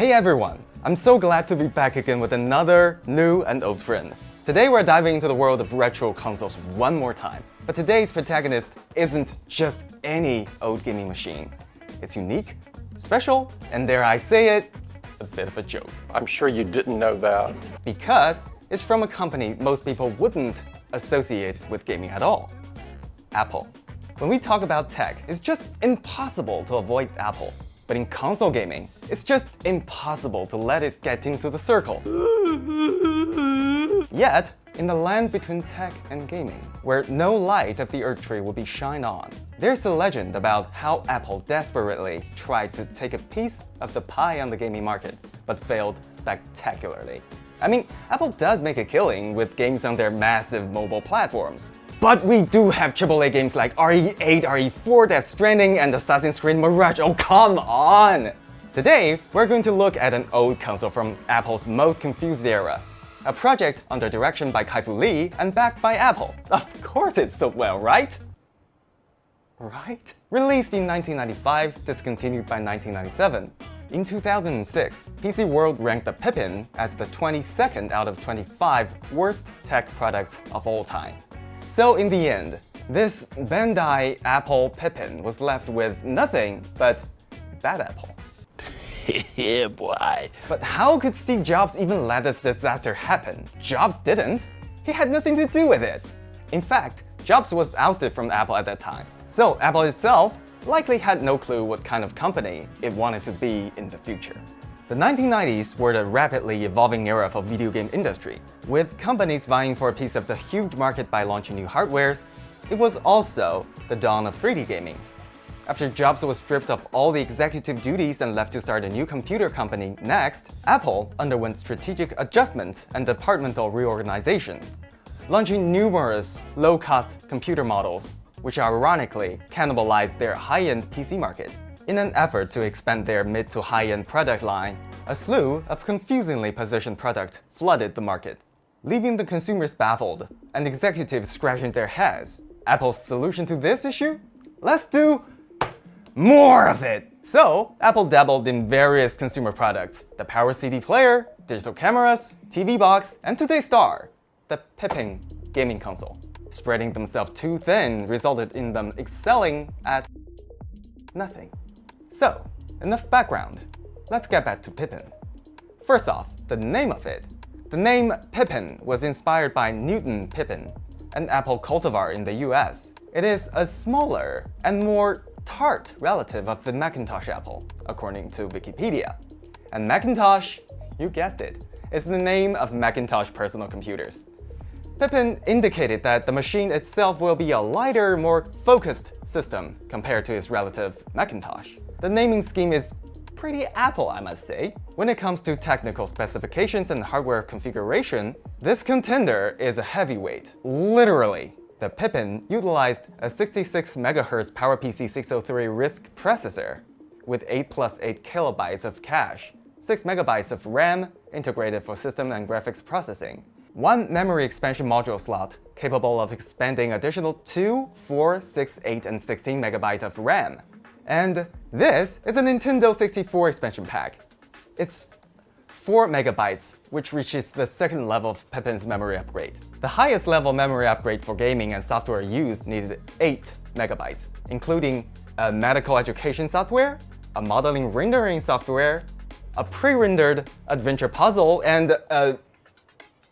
Hey everyone! I'm so glad to be back again with another new and old friend. Today we're diving into the world of retro consoles one more time. But today's protagonist isn't just any old gaming machine. It's unique, special, and dare I say it, a bit of a joke. I'm sure you didn't know that. Because it's from a company most people wouldn't associate with gaming at all. Apple. When we talk about tech, it's just impossible to avoid Apple. But in console gaming, it's just impossible to let it get into the circle. Yet, in the land between tech and gaming, where no light of the Earth tree will be shined on, there's a legend about how Apple desperately tried to take a piece of the pie on the gaming market, but failed spectacularly. I mean, Apple does make a killing with games on their massive mobile platforms. But we do have AAA games like RE8, RE4, Death Stranding, and Assassin's Creed Mirage. Oh, come on! Today, we're going to look at an old console from Apple's most confused era. A project under direction by Kai-Fu Lee and backed by Apple. Of course it sold well, right? Right? Released in 1995, discontinued by 1997. In 2006, PC World ranked the Pippin as the 22nd out of 25 worst tech products of all time. So in the end, this Bandai Apple Pippin was left with nothing but bad Apple. Yeah, boy. But how could Steve Jobs even let this disaster happen? Jobs didn't. He had nothing to do with it. In fact, Jobs was ousted from Apple at that time. So Apple itself likely had no clue what kind of company it wanted to be in the future. The 1990s were the rapidly evolving era for video game industry. With companies vying for a piece of the huge market by launching new hardwares, it was also the dawn of 3D gaming. After Jobs was stripped of all the executive duties and left to start a new computer company next, Apple underwent strategic adjustments and departmental reorganization, launching numerous low-cost computer models, which ironically cannibalized their high-end PC market. In an effort to expand their mid to high-end product line, a slew of confusingly positioned products flooded the market, leaving the consumers baffled and executives scratching their heads. Apple's solution to this issue? Let's do more of it! So, Apple dabbled in various consumer products: the Power CD player, digital cameras, TV box, and today's star, the Pippin gaming console. Spreading themselves too thin resulted in them excelling at nothing. So, enough background. Let's get back to Pippin. First off, the name of it. The name Pippin was inspired by Newton Pippin, an apple cultivar in the US. It is a smaller and more tart relative of the Macintosh apple, according to Wikipedia. And Macintosh, you guessed it, is the name of Macintosh personal computers. Pippin indicated that the machine itself will be a lighter, more focused system compared to its relative Macintosh. The naming scheme is pretty Apple, I must say. When it comes to technical specifications and hardware configuration, this contender is a heavyweight. Literally. The Pippin utilized a 66 MHz PowerPC 603 RISC processor with 8 plus 8 kilobytes of cache, 6 megabytes of RAM integrated for system and graphics processing, 1 memory expansion module slot capable of expanding additional 2, 4, 6, 8, and 16 megabytes of RAM. And this is a Nintendo 64 expansion pack. It's 4 megabytes, which reaches the second level of Pippin's memory upgrade. The highest level memory upgrade for gaming and software use needed 8 megabytes, including a medical education software, a modeling rendering software, a pre-rendered adventure puzzle, and a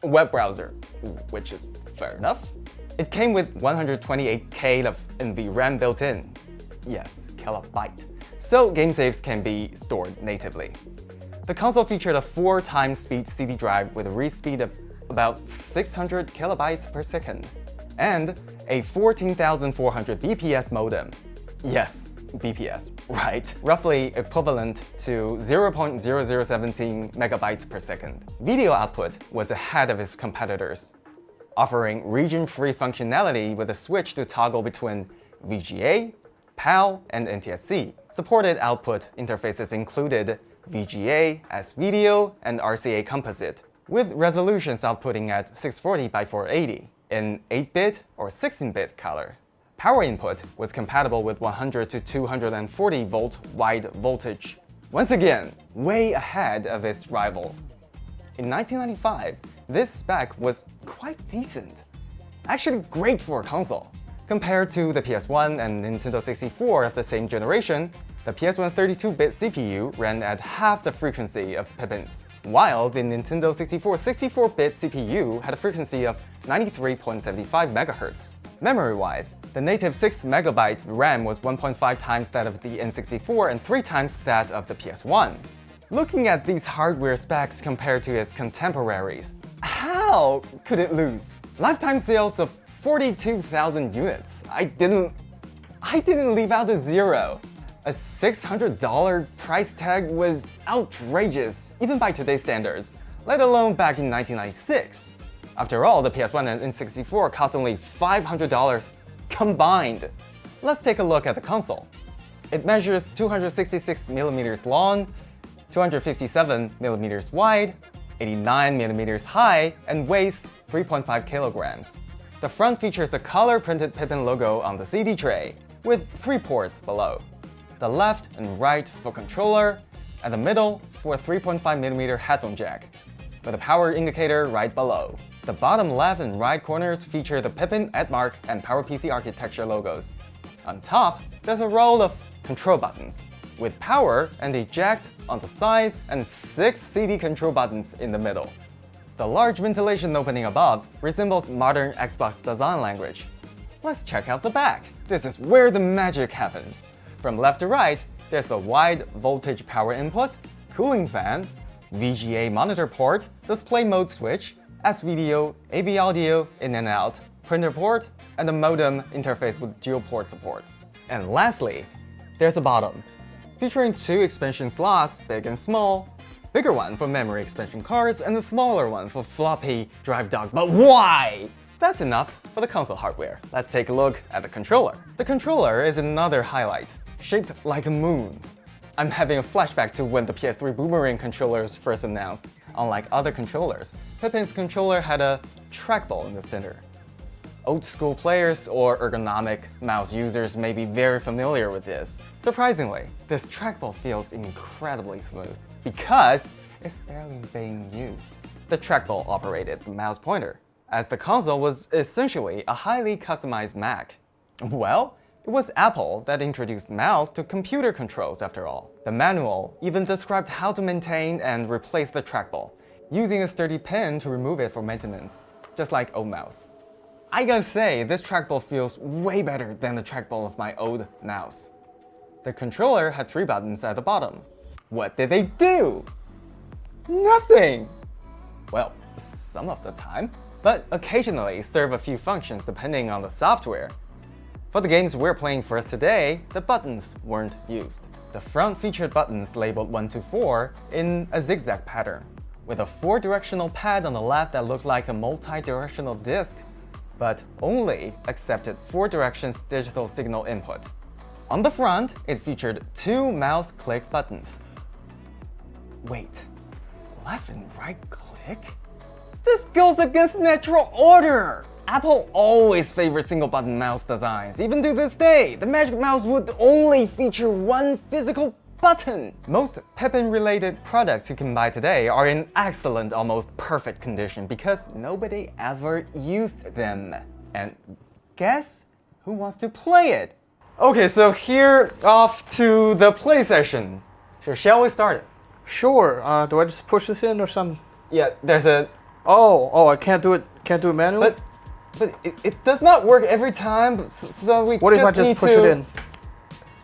web browser, which is fair enough. It came with 128K of NVRAM built in. Yes, kilobyte. So game saves can be stored natively. The console featured a 4x speed CD drive with a read speed of about 600 kilobytes per second, and a 14,400 BPS modem. Yes, BPS, right? Roughly equivalent to 0.0017 megabytes per second. Video output was ahead of its competitors, offering region-free functionality with a switch to toggle between VGA, PAL, and NTSC. Supported output interfaces included VGA as video and RCA composite, with resolutions outputting at 640 by 480 in 8-bit or 16-bit color. Power input was compatible with 100 to 240 volt wide voltage Once again, way ahead of its rivals. In 1995, this spec was quite decent. Actually great for a console. Compared to the PS1 and Nintendo 64 of the same generation, the PS1's 32-bit CPU ran at half the frequency of Pippin's, while the Nintendo 64's 64-bit CPU had a frequency of 93.75 MHz. Memory-wise, the native 6MB RAM was 1.5 times that of the N64 and 3 times that of the PS1. Looking at these hardware specs compared to its contemporaries, how could it lose? Lifetime sales of 42,000 units. I didn't leave out a zero. A $600 price tag was outrageous, even by today's standards, let alone back in 1996. After all, the PS1 and N64 cost only $500 combined. Let's take a look at the console. It measures 266mm long, 257mm wide, 89mm high, and weighs 3.5 kilograms. The front features a color-printed Pippin logo on the CD tray, with 3 ports below. The left and right for controller, and the middle for a 3.5mm headphone jack, with a power indicator right below. The bottom left and right corners feature the Pippin, Edmark, and PowerPC architecture logos. On top, there's a row of control buttons, with power and eject on the sides and 6 CD control buttons in the middle. The large ventilation opening above resembles modern Xbox design language. Let's check out the back. This is where the magic happens. From left to right, there's the wide voltage power input, cooling fan, VGA monitor port, display mode switch, S-video, AV audio in and out, printer port, and the modem interface with dual port support. And lastly, there's the bottom, featuring 2 expansion slots, big and small, bigger one for memory expansion cards and the smaller one for floppy drive dock. But why? That's enough for the console hardware. Let's take a look at the controller. The controller is another highlight, shaped like a moon. I'm having a flashback to when the PS3 Boomerang controllers first announced. Unlike other controllers, Pippin's controller had a trackball in the center. Old school players or ergonomic mouse users may be very familiar with this. Surprisingly, this trackball feels incredibly smooth because it's barely being used. The trackball operated the mouse pointer, as the console was essentially a highly customized Mac. Well, it was Apple that introduced mouse to computer controls after all. The manual even described how to maintain and replace the trackball, using a sturdy pin to remove it for maintenance, just like old mouse. I gotta say, this trackball feels way better than the trackball of my old mouse. The controller had 3 buttons at the bottom. What did they do? Nothing! Well, some of the time, but occasionally serve a few functions depending on the software. For the games we're playing first today, the buttons weren't used. The front featured buttons labeled 1 to 4 in a zigzag pattern, with a 4-directional pad on the left that looked like a multi-directional disc, but only accepted 4 directions digital signal input. On the front, it featured 2 mouse click buttons. Wait, left and right click? This goes against natural order! Apple always favored single-button mouse designs. Even to this day, the Magic Mouse would only feature 1 physical button. Most Pippin-related products you can buy today are in excellent, almost perfect condition because nobody ever used them. And guess who wants to play it? Okay, so here off to the play session. So shall we start it? Sure. Do I just push this in or something? Yeah, there's a... Oh, I can't do it manually? But it does not work every time, so we What if I just push it in?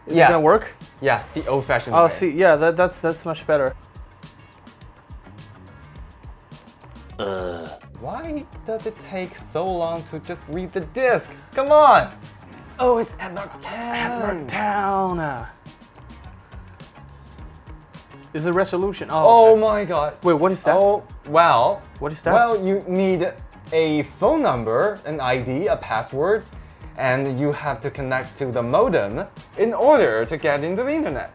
Is it gonna work? Yeah, the old-fashioned way. Oh, see, yeah, that's much better. Why does it take so long to just read the disc? Come on! Oh, it's Edmark Town! Town. Is the resolution? Oh okay. my god. Wait, what is that? Oh, well. What is that? Well, you need a phone number, an ID, a password, and you have to connect to the modem in order to get into the internet.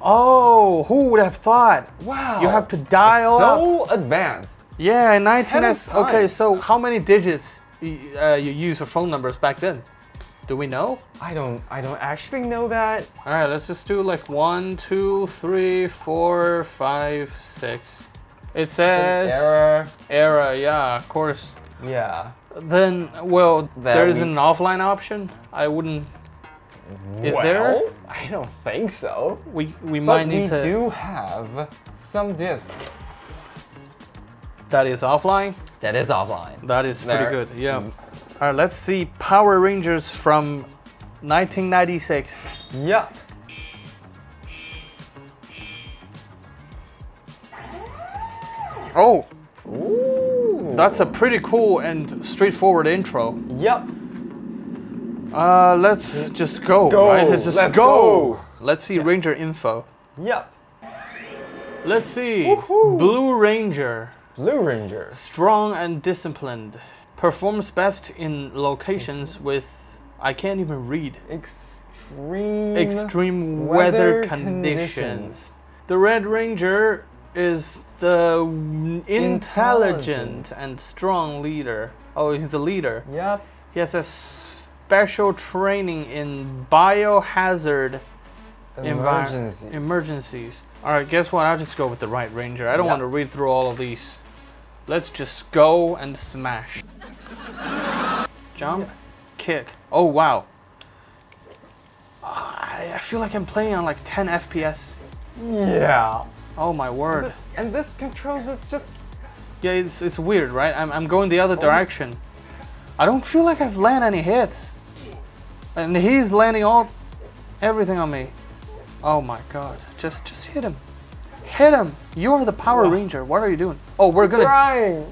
Oh, who would have thought? Wow. You have to dial so advanced. Yeah, in 19... Ahead of time. Okay, so how many digits you use for phone numbers back then? Do we know? I don't actually know that. All right, let's just do like 1, 2, 3, 4, 5, 6. It says Error. error. Yeah, of course. Yeah. Then, well, That there isn't we- an offline option. I wouldn't. Is there? Well, I don't think so. We But might need we to. do have some discs. That is offline. That is offline. That is pretty There. good. Yeah. All right, let's see Power Rangers from 1996. Yep. Oh, Ooh. that's a pretty cool and straightforward intro. Yep. Let's just go. Go. Right? Let's just Let's go. go. Let's see Ranger info. Yep. Let's see. Woohoo. Blue Ranger. Blue Ranger. Strong and disciplined. Performs best in locations with, I can't even read, extreme weather conditions. The Red Ranger is the intelligent and strong leader. Oh, he's the leader. Yep. He has a special training in biohazard emergencies. All right, guess what? I'll just go with the Right Ranger. I don't Yep. want to read through all of these. Let's just go and smash. Jump, kick. Oh, wow. I feel like I'm playing on like 10 FPS. Yeah. Oh my word. And this controls it just. Yeah, it's weird, right? I'm going the other direction. I don't feel like I've landed any hits. And he's landing everything on me. Oh my god. Just hit him. Hit him. You're the Power Ranger. What are you doing? Oh, we're gonna. Crying.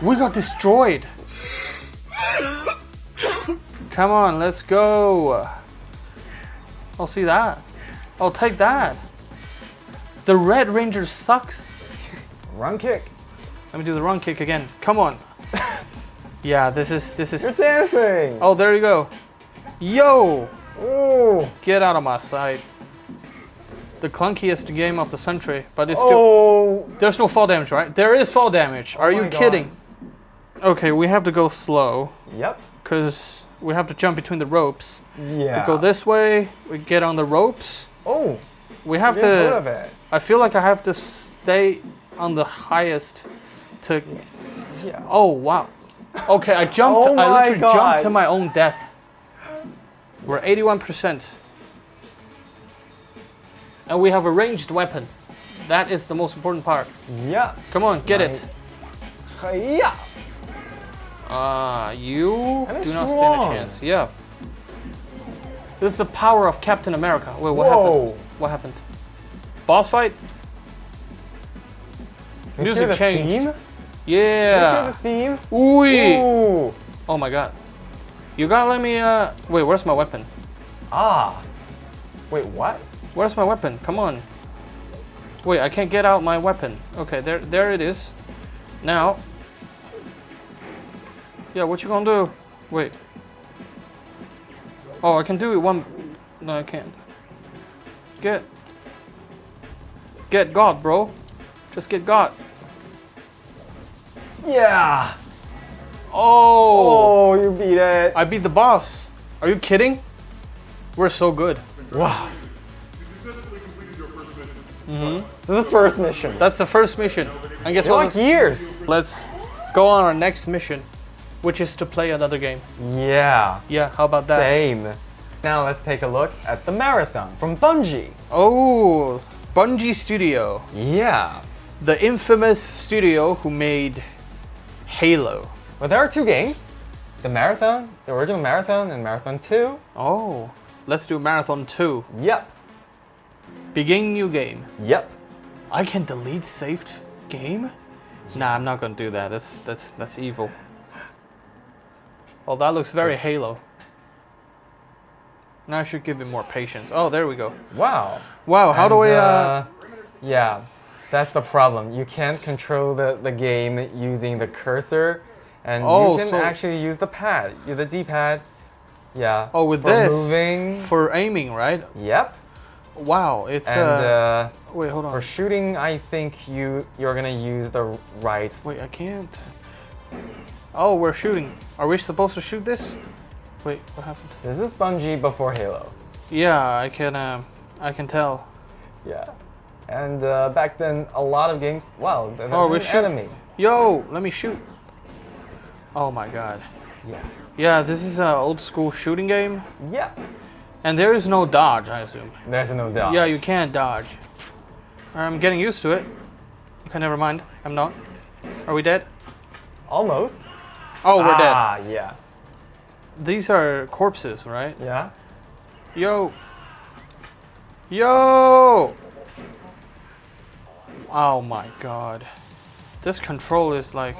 We got destroyed. Come on, let's go. Oh, see that? Oh, take that. The Red Ranger sucks. Run kick. Let me do the run kick again. Come on. Yeah, this is. You're dancing. Oh, there you go. Yo, Ooh. get out of my sight. The clunkiest game of the century, but it's still. Oh. There's no fall damage, right? There is fall damage. Are my you God. kidding? Okay, we have to go slow Yep. because we have to jump between the ropes. Yeah. We go this way. We get on the ropes. Oh. We have Get rid of to. it. I feel like I have to stay on the highest to. Yeah. Oh wow. Okay, I jumped. Oh I my literally God. jumped to my own death. We're 81%. And we have a ranged weapon. That is the most important part. Yeah. Come on, get it. Yeah. You And do it's not stand a strong. chance. Yeah. This is the power of Captain America. Wait, what Whoa. happened? What happened? Boss fight? You Music hear the changed. theme? You Yeah. hear the theme? Ooh. Ooh. Oh my god. You gotta let me, wait, where's my weapon? Ah. Wait, what? Where's my weapon? Come on. Wait, I can't get out my weapon. Okay, there it is. Now. Yeah, what you gonna do? Wait. Oh, I can do it one. No, I can't. Get God, bro. Just get God. Yeah. Oh. Oh, you beat it. I beat the boss. Are you kidding? We're so good. Wow. The first mission. That's the first mission. And guess They're what? like years. Let's go on our next mission, which is to play another game. Yeah. Yeah, how about that? Same. Now let's take a look at the marathon from Bungie. Oh, Bungie Studio. Yeah. The infamous studio who made Halo. Well, there are two games. The Marathon, the original Marathon, and Marathon 2. Oh, let's do Marathon 2. Yep. Begin new game. Yep. I can delete saved game? Nah, I'm not gonna do that. That's evil. Oh, that looks very Halo. Now I should give it more patience. Oh, there we go. Wow. Wow, how do And, I Yeah, that's the problem. You can't control the game using the cursor, and Oh, you can so- actually use the pad, use the D-pad. Yeah. Oh, with for this? moving. for aiming, right? Yep. Wow, it's And wait, hold for on. shooting, I think you're gonna use the right. Wait, I can't. Oh, we're shooting. Are we supposed to shoot this? Wait, what happened? This is Bungie before Halo. Yeah, I can tell. Yeah. And back then, a lot of games. Wow, there's Oh, an we shoot. enemy. Yo, let me shoot. Oh my god. Yeah. Yeah, this is an old school shooting game. Yeah. And there is no dodge, I assume. There's no doubt. Yeah, you can't dodge. I'm getting used to it. Okay, never mind. I'm not. Are we dead? Almost. Oh, we're dead. Ah, yeah. These are corpses, right? Yeah. Yo. Yo! Oh my god. This control is like...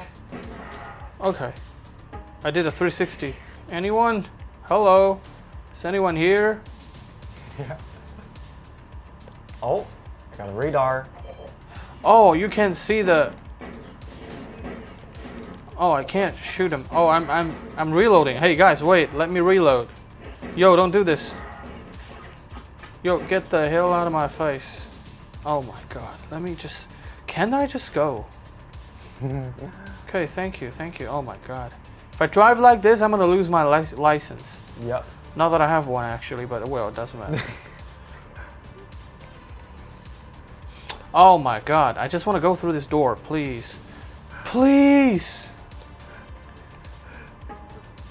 Okay. I did a 360. Anyone? Hello? Is anyone here? Yeah. Oh, I got a radar. Oh, you can see the... Oh, I can't shoot him. Oh, I'm reloading. Hey guys, wait, let me reload. Yo, don't do this. Yo, get the hell out of my face. Oh my god, let me just... Can I just go? Okay, thank you. Oh my god. If I drive like this, I'm gonna lose my license. Yep. Not that I have one actually, but well, it doesn't matter. Oh my god, I just want to go through this door, please. Please!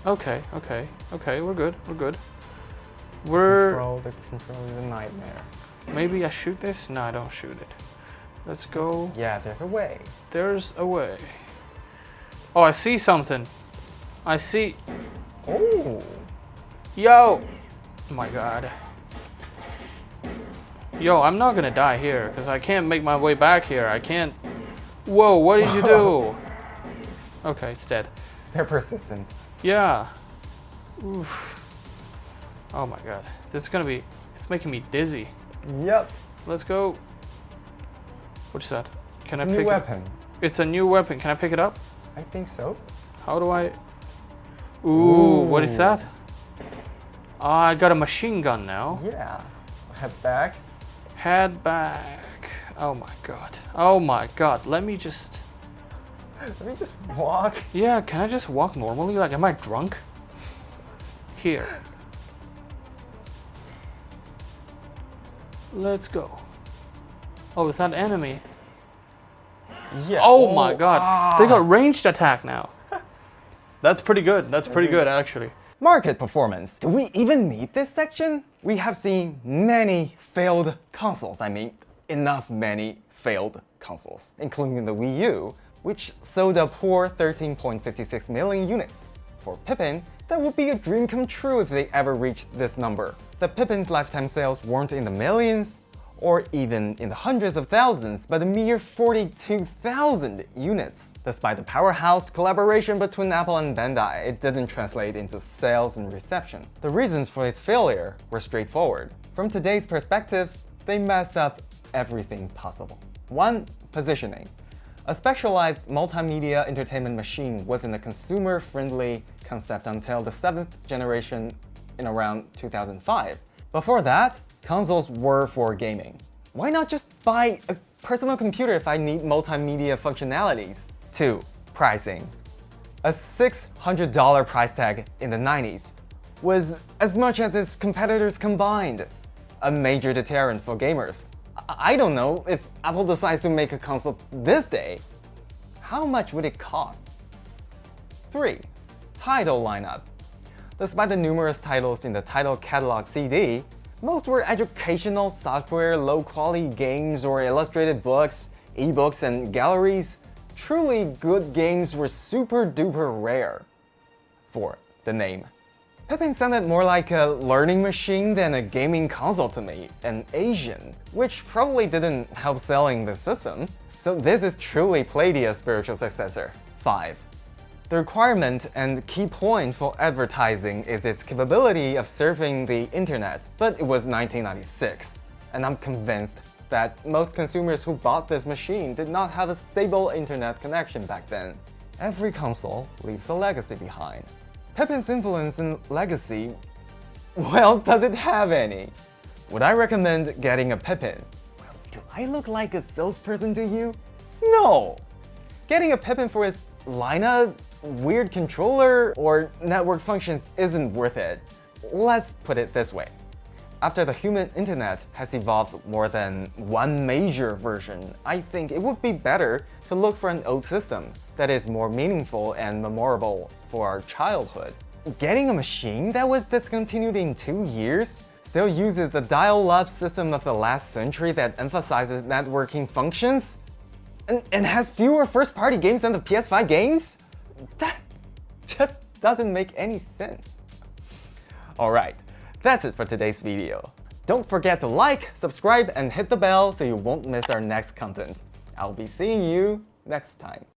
Okay, we're good. The control is a nightmare. Maybe I shoot this? No, I don't shoot it. Let's go. Yeah, there's a way. There's a way. Oh, I see something. I see... Oh. Yo! Oh my god. Yo, I'm not gonna die here, because I can't make my way back here. I can't... Whoa, what did you do? Okay, it's dead. They're persistent. Yeah. Oof. Oh my god. This is gonna be... It's making me dizzy. Yep. Let's go. What's that? Can It's I a pick new it? weapon. It's a new weapon. Can I pick it up? I think so. How do I... Ooh, what is that? I got a machine gun now. Yeah. Head back. Head back. Oh my god. Oh my god. Let me just... Let me just walk. Yeah, can I just walk normally? Like, am I drunk? Here. Let's go. Oh, is that enemy? Yeah. Oh my god. Ah. They got ranged attack now. That's pretty good. That's pretty good, actually. Market performance. Do we even need this section? We have seen many failed consoles. I mean, many failed consoles, including the Wii U, which sold a poor 13.56 million units. For Pippin, that would be a dream come true if they ever reached this number. The Pippin's lifetime sales weren't in the millions, or even in the hundreds of thousands, but a mere 42,000 units. Despite the powerhouse collaboration between Apple and Bandai, it didn't translate into sales and reception. The reasons for its failure were straightforward. From today's perspective, they messed up everything possible. 1. Positioning. A specialized multimedia entertainment machine wasn't a consumer-friendly concept until the 7th generation in around 2005. Before that, consoles were for gaming. Why not just buy a personal computer if I need multimedia functionalities? 2. Pricing. A $600 price tag in the 90s was as much as its competitors combined. A major deterrent for gamers. I don't know, if Apple decides to make a console this day, how much would it cost? 3. Title lineup. Despite the numerous titles in the title catalog CD, most were educational software, low-quality games, or illustrated books, ebooks, and galleries. Truly good games were super-duper rare. 4. The name. Pippin sounded more like a learning machine than a gaming console to me, an Asian, which probably didn't help selling the system. So this is truly Palladia's spiritual successor. 5. The requirement and key point for advertising is its capability of surfing the internet, but it was 1996, and I'm convinced that most consumers who bought this machine did not have a stable internet connection back then. Every console leaves a legacy behind. Pippin's influence and legacy, well, does it have any? Would I recommend getting a Pippin? Well, do I look like a salesperson to you? No! Getting a Pippin for its lineup, weird controller or network functions isn't worth it. Let's put it this way. After the human internet has evolved more than one major version, I think it would be better to look for an old system that is more meaningful and memorable for our childhood. Getting a machine that was discontinued in 2 years still uses the dial-up system of the last century that emphasizes networking functions and has fewer first-party games than the PS5 games? That just doesn't make any sense. Alright, that's it for today's video. Don't forget to like, subscribe, and hit the bell so you won't miss our next content. I'll be seeing you next time.